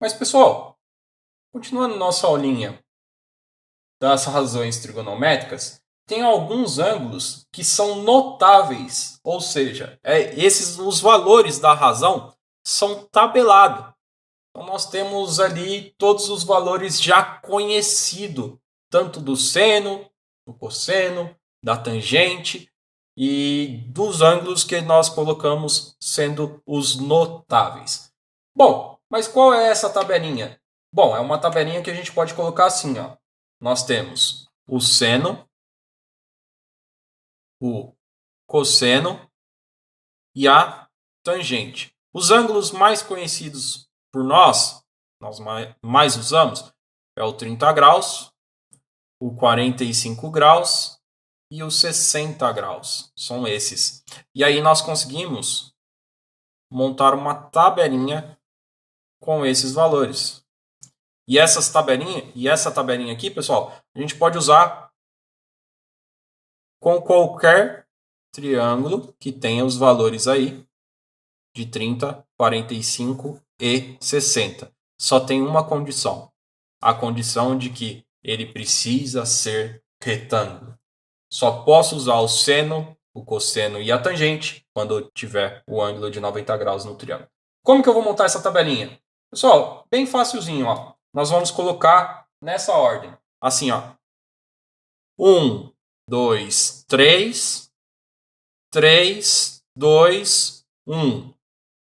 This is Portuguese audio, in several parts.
Mas, pessoal, continuando nossa aulinha das razões trigonométricas, tem alguns ângulos que são notáveis, ou seja, os valores da razão são tabelados. Então, nós temos ali todos os valores já conhecidos, tanto do seno, do cosseno, da tangente e dos ângulos que nós colocamos sendo os notáveis. Bom, mas qual é essa tabelinha? Bom, é uma tabelinha que a gente pode colocar assim, ó. Nós temos o seno, o cosseno e a tangente. Os ângulos mais conhecidos por nós mais usamos, é o 30 graus, o 45 graus e o 60 graus. São esses. E aí nós conseguimos montar uma tabelinha com esses valores. E essa tabelinha aqui, pessoal, a gente pode usar com qualquer triângulo que tenha os valores aí de 30, 45 e 60. Só tem uma condição. A condição de que ele precisa ser retângulo. Só posso usar o seno, o cosseno e a tangente quando eu tiver o ângulo de 90 graus no triângulo. Como que eu vou montar essa tabelinha? Pessoal, bem facilzinho, ó. Nós vamos colocar nessa ordem. Assim, ó. 1, 2, 3. 3, 2, 1.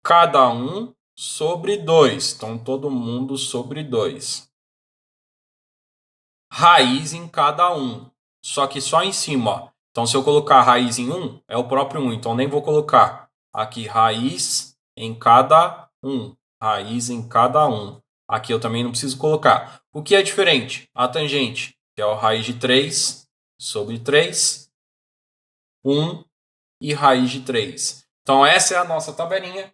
Cada um sobre 2. Então, todo mundo sobre 2. Raiz em cada um. Só que só em cima, ó. Então, se eu colocar raiz em 1, é o próprio 1. Então, nem vou colocar aqui raiz em cada um. Raiz em cada um. Aqui eu também não preciso colocar. O que é diferente? A tangente, que é o raiz de 3 sobre 3. 1 e raiz de 3. Então, essa é a nossa tabelinha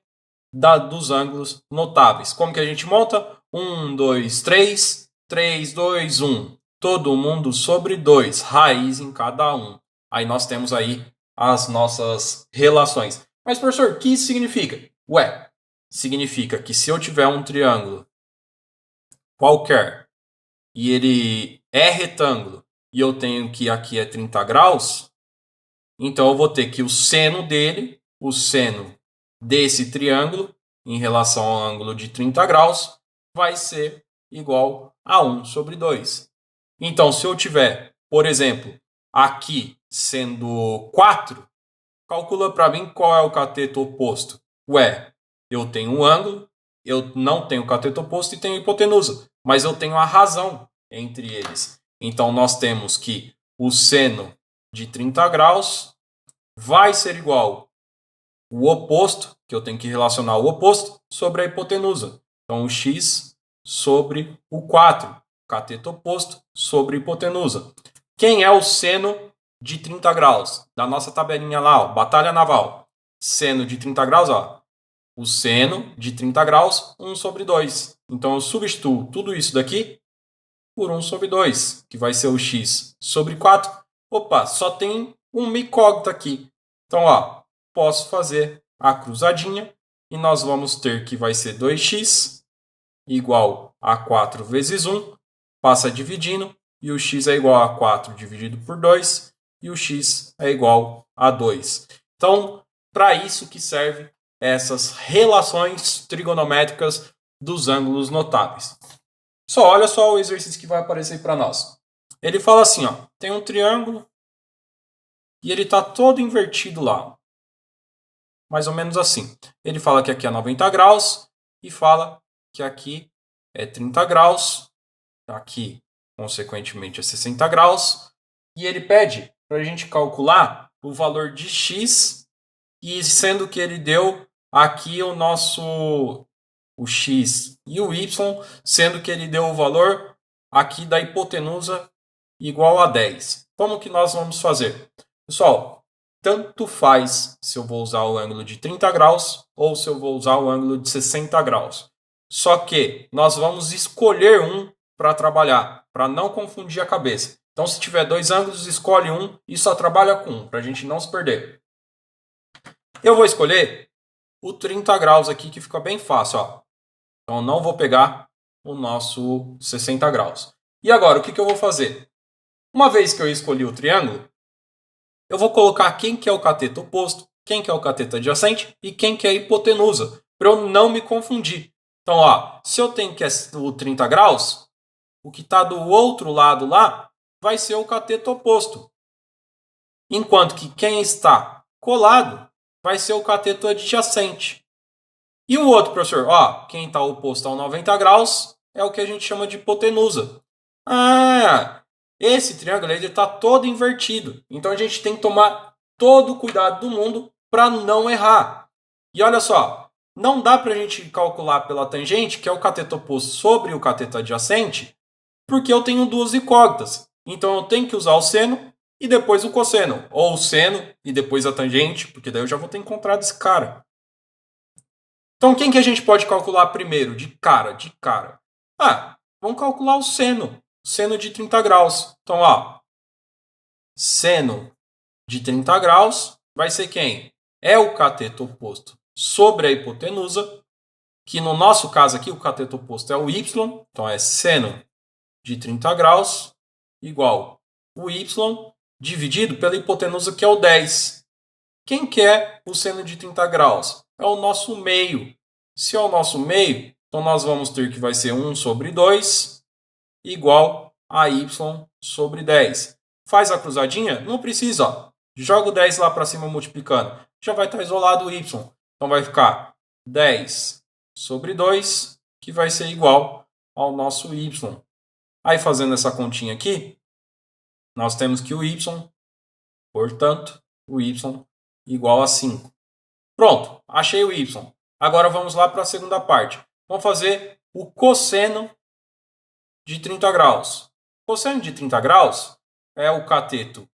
dos ângulos notáveis. Como que a gente monta? 1, 2, 3. 3, 2, 1. Todo mundo sobre 2. Raiz em cada um. Aí nós temos aí as nossas relações. Mas, professor, o que isso significa? Ué, significa que se eu tiver um triângulo qualquer e ele é retângulo e eu tenho que aqui é 30 graus, então eu vou ter que o seno dele, o seno desse triângulo, em relação ao ângulo de 30 graus, vai ser igual a 1 sobre 2. Então, se eu tiver, por exemplo, aqui sendo 4, calcula para mim qual é o cateto oposto. Ué, eu tenho um ângulo, eu não tenho cateto oposto e tenho hipotenusa, mas eu tenho a razão entre eles. Então, nós temos que o seno de 30 graus vai ser igual o oposto, que eu tenho que relacionar o oposto, sobre a hipotenusa. Então, o x sobre o 4, cateto oposto sobre hipotenusa. Quem é o seno de 30 graus? Da nossa tabelinha lá, ó, batalha naval. Seno de 30 graus, ó. O seno de 30 graus, 1 sobre 2. Então, eu substituo tudo isso daqui por 1 sobre 2, que vai ser o x sobre 4. Opa, só tem uma incógnita aqui. Então, ó, posso fazer a cruzadinha e nós vamos ter que vai ser 2x igual a 4 vezes 1, passa dividindo, e o x é igual a 4 dividido por 2, e o x é igual a 2. Então, para isso que serve essas relações trigonométricas dos ângulos notáveis. Olha só o exercício que vai aparecer para nós. Ele fala assim, ó, tem um triângulo e ele está todo invertido lá. Mais ou menos assim. Ele fala que aqui é 90 graus e fala que aqui é 30 graus. Aqui, consequentemente, é 60 graus. E ele pede para a gente calcular o valor de x, e sendo que ele deu aqui o x e o y, sendo que ele deu o valor aqui da hipotenusa igual a 10. Como que nós vamos fazer? Pessoal, tanto faz se eu vou usar o ângulo de 30 graus ou se eu vou usar o ângulo de 60 graus. Só que nós vamos escolher um para trabalhar, para não confundir a cabeça. Então, se tiver dois ângulos, escolhe um e só trabalha com um, para a gente não se perder. Eu vou escolher o 30 graus aqui, que fica bem fácil. Ó. Então, eu não vou pegar o nosso 60 graus. E agora, o que eu vou fazer? Uma vez que eu escolhi o triângulo, eu vou colocar quem que é o cateto oposto, quem que é o cateto adjacente e quem que é a hipotenusa, para eu não me confundir. Então, ó, se eu tenho que é o 30 graus, o que está do outro lado lá vai ser o cateto oposto. Enquanto que quem está colado vai ser o cateto adjacente. E o outro, professor? Ó, quem está oposto ao 90 graus é o que a gente chama de hipotenusa. Ah, esse triângulo está todo invertido. Então a gente tem que tomar todo o cuidado do mundo para não errar. E olha só, não dá para a gente calcular pela tangente, que é o cateto oposto sobre o cateto adjacente, porque eu tenho duas incógnitas. Então eu tenho que usar o seno e depois o cosseno. Ou o seno e depois a tangente, porque daí eu já vou ter encontrado esse cara. Então quem que a gente pode calcular primeiro? De cara. Ah, vamos calcular o seno. Seno de 30 graus. Então, ó, seno de 30 graus vai ser quem? É o cateto oposto sobre a hipotenusa, que no nosso caso aqui o cateto oposto é o y, então é seno de 30 graus igual o y dividido pela hipotenusa, que é o 10. Quem que é o seno de 30 graus? É o nosso meio. Se é o nosso meio, então nós vamos ter que vai ser 1 sobre 2 igual a y sobre 10. Faz a cruzadinha? Não precisa. Ó. Joga o 10 lá para cima multiplicando. Já vai estar isolado o y. Então vai ficar 10 sobre 2, que vai ser igual ao nosso y. Aí fazendo essa continha aqui, nós temos que o y, portanto, o y igual a 5. Pronto, achei o y. Agora vamos lá para a segunda parte. Vamos fazer o cosseno de 30 graus. O cosseno de 30 graus é o cateto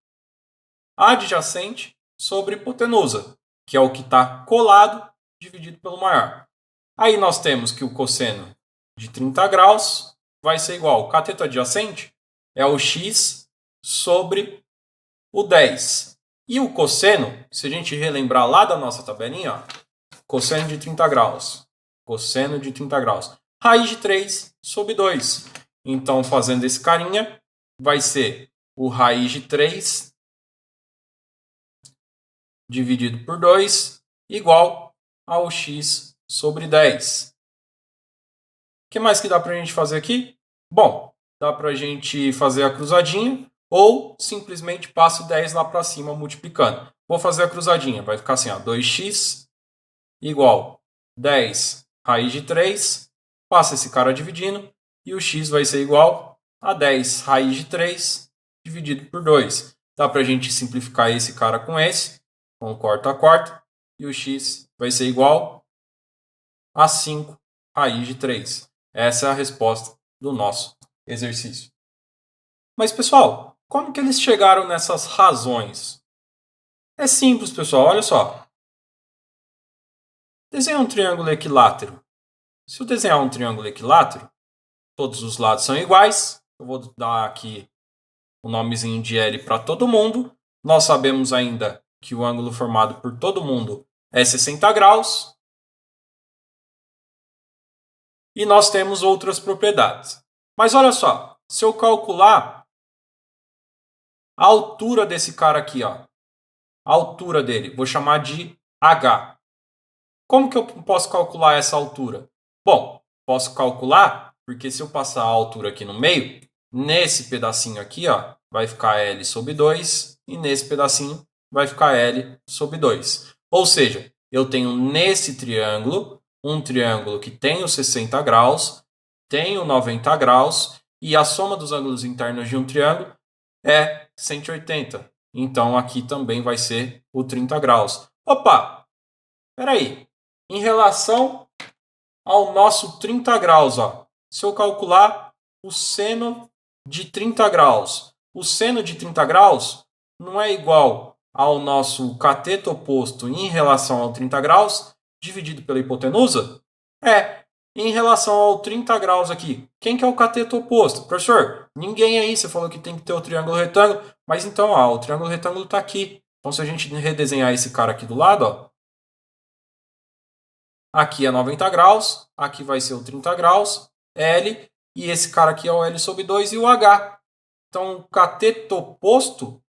adjacente sobre hipotenusa, que é o que está colado dividido pelo maior. Aí nós temos que o cosseno de 30 graus vai ser igual. O cateto adjacente é o x sobre o 10. E o cosseno, se a gente relembrar lá da nossa tabelinha, ó, cosseno de 30 graus. Cosseno de 30 graus. Raiz de 3 sobre 2. Então, fazendo esse carinha, vai ser o raiz de 3 dividido por 2 igual ao x sobre 10. O que mais que dá para a gente fazer aqui? Bom, dá para a gente fazer a cruzadinha ou simplesmente passo 10 lá para cima multiplicando. Vou fazer a cruzadinha, vai ficar assim, ó, 2x igual 10 raiz de 3, passa esse cara dividindo, e o x vai ser igual a 10 raiz de 3 dividido por 2. Dá para a gente simplificar esse cara com esse, com corta a corta, e o x vai ser igual a 5 raiz de 3. Essa é a resposta do nosso exercício. Mas, pessoal, como que eles chegaram nessas razões? É simples, pessoal, olha só. Desenha um triângulo equilátero. Se eu desenhar um triângulo equilátero, todos os lados são iguais. Eu vou dar aqui o nomezinho de L para todo mundo. Nós sabemos ainda que o ângulo formado por todo mundo é 60 graus. E nós temos outras propriedades. Mas olha só, se eu calcular a altura desse cara aqui, ó, a altura dele, vou chamar de H. Como que eu posso calcular essa altura? Bom, posso calcular, porque se eu passar a altura aqui no meio, nesse pedacinho aqui, ó, vai ficar L sobre 2, e nesse pedacinho vai ficar L sobre 2. Ou seja, eu tenho nesse triângulo, um triângulo que tem os 60 graus, tem o 90 graus, e a soma dos ângulos internos de um triângulo é 180. Então, aqui também vai ser o 30 graus. Opa! Peraí. Em relação ao nosso 30 graus, ó, se eu calcular o seno de 30 graus, o seno de 30 graus não é igual ao nosso cateto oposto em relação ao 30 graus, dividido pela hipotenusa? É. Em relação ao 30 graus aqui, quem que é o cateto oposto? Professor, ninguém aí, você falou que tem que ter o triângulo retângulo, mas então, ó, o triângulo retângulo está aqui. Então, se a gente redesenhar esse cara aqui do lado, ó, aqui é 90 graus, aqui vai ser o 30 graus, L, e esse cara aqui é o L sobre 2 e o H. Então, o cateto oposto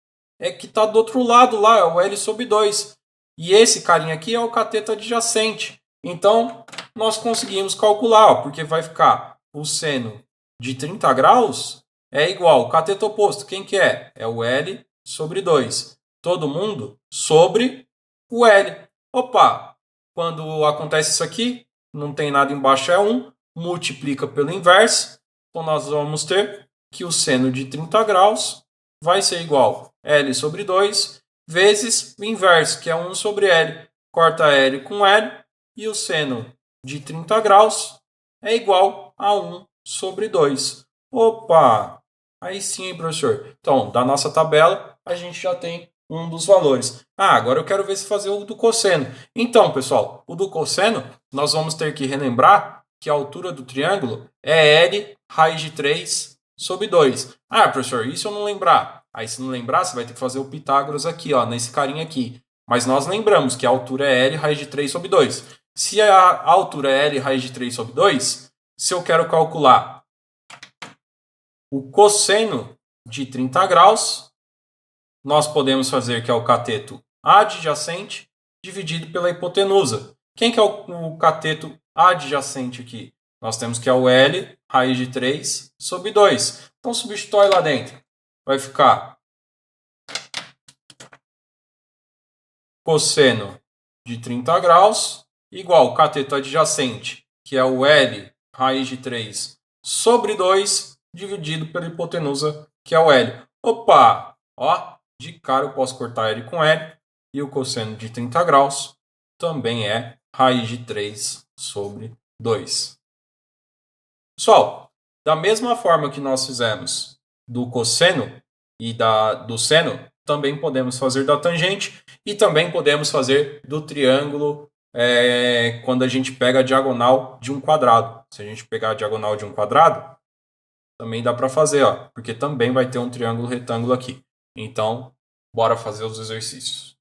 é que está do outro lado lá, é o L sobre 2. E esse carinha aqui é o cateto adjacente. Então, nós conseguimos calcular, ó, porque vai ficar o seno de 30 graus é igual ao cateto oposto. Quem que é? É o L sobre 2. Todo mundo sobre o L. Opa, quando acontece isso aqui, não tem nada embaixo, é 1, multiplica pelo inverso. Então, nós vamos ter que o seno de 30 graus vai ser igual a L sobre 2 vezes o inverso, que é 1 sobre L. Corta L com L e o seno de 30 graus é igual a 1 sobre 2. Opa! Aí sim, professor. Então, da nossa tabela, a gente já tem um dos valores. Agora eu quero ver se fazer o do cosseno. Então, pessoal, o do cosseno, nós vamos ter que relembrar que a altura do triângulo é L raiz de 3 sobre 2. Professor, isso eu não lembrar. Aí, se não lembrar, você vai ter que fazer o Pitágoras aqui, ó, nesse carinha aqui. Mas nós lembramos que a altura é L raiz de 3 sobre 2. Se a altura é L raiz de 3 sobre 2, se eu quero calcular o cosseno de 30 graus, nós podemos fazer que é o cateto adjacente dividido pela hipotenusa. Quem que é o cateto adjacente aqui? Nós temos que é o L raiz de 3 sobre 2. Então substitui lá dentro. Vai ficar cosseno de 30 graus igual ao cateto adjacente, que é o L raiz de 3 sobre 2, dividido pela hipotenusa, que é o L. Opa! Ó, de cara eu posso cortar L com L, e o cosseno de 30 graus também é raiz de 3 sobre 2. Pessoal, da mesma forma que nós fizemos do cosseno e do seno, também podemos fazer da tangente e também podemos fazer do triângulo quando a gente pega a diagonal de um quadrado. Se a gente pegar a diagonal de um quadrado, também dá para fazer, ó, porque também vai ter um triângulo retângulo aqui. Então, bora fazer os exercícios.